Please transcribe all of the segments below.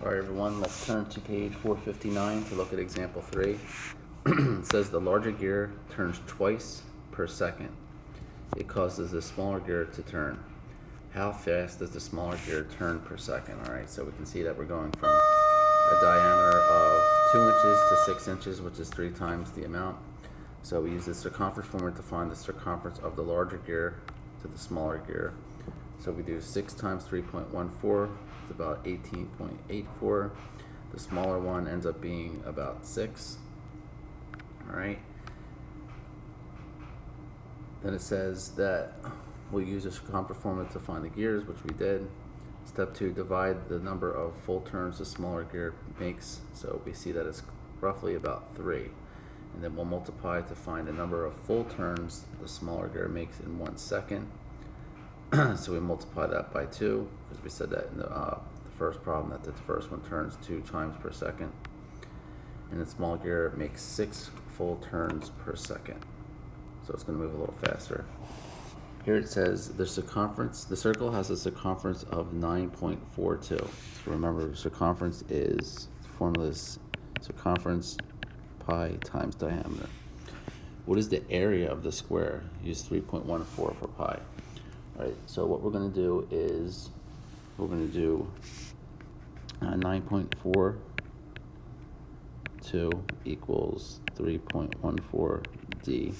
Alright everyone, let's turn to page 459 to look at example 3. It says the larger gear turns twice per second. It causes the smaller gear to turn. How fast does the smaller gear turn per second? Alright, so we can see that we're going from a diameter of 2 inches to 6 inches, which is 3 times the amount. So we use the circumference formula to find the circumference of the larger gear to the smaller gear. So we do 6 times 3.14, it's about 18.84. The smaller one ends up being about 6. Alright. Then it says that we'll use the circumference formula to find the gears, which we did. Step 2, divide the number of full turns the smaller gear makes. So we see that it's roughly about 3. And then we'll multiply to find the number of full turns the smaller gear makes in 1 second. So we multiply that by 2, because we said that in the first problem that the first one turns 2 times per second. And the small gear makes 6 full turns per second. So it's going to move a little faster. Here it says the circle has a circumference of 9.42. So remember, circumference is, the formula is circumference pi times diameter. What is the area of the square? Use 3.14 for pi. Alright, so what we're going to do is we're going to do 9.42 equals 3.14 d.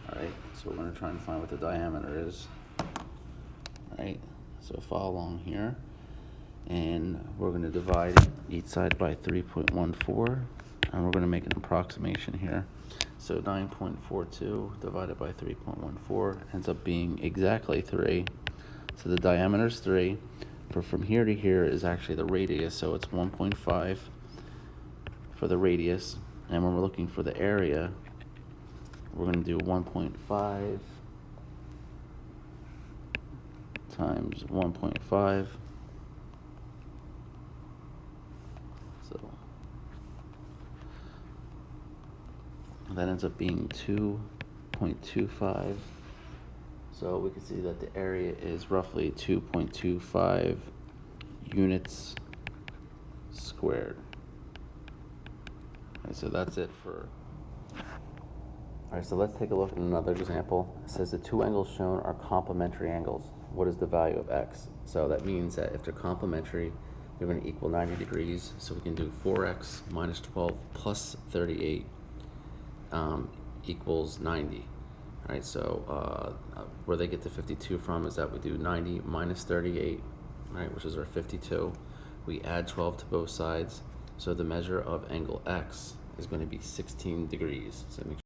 Alright, so we're going to try and find what the diameter is. Alright, so follow along here. And we're going to divide each side by 3.14. And we're going to make an approximation here. So 9.42 divided by 3.14 ends up being exactly 3. So the diameter is 3. But from here to here is actually the radius. So it's 1.5 for the radius. And when we're looking for the area, we're going to do 1.5 times 1.5. So that ends up being 2.25. So we can see that the area is roughly 2.25 units squared. Okay, so that's it for... Alright, so let's take a look at another example. It says the two angles shown are complementary angles. What is the value of x? So that means that if they're complementary, they're going to equal 90 degrees. So we can do 4x minus 12 plus 38 equals 90. Alright, so where they get the 52 from is that we do 90 minus 38, right, which is our 52. We add 12 to both sides. So the measure of angle x is going to be 16 degrees. So make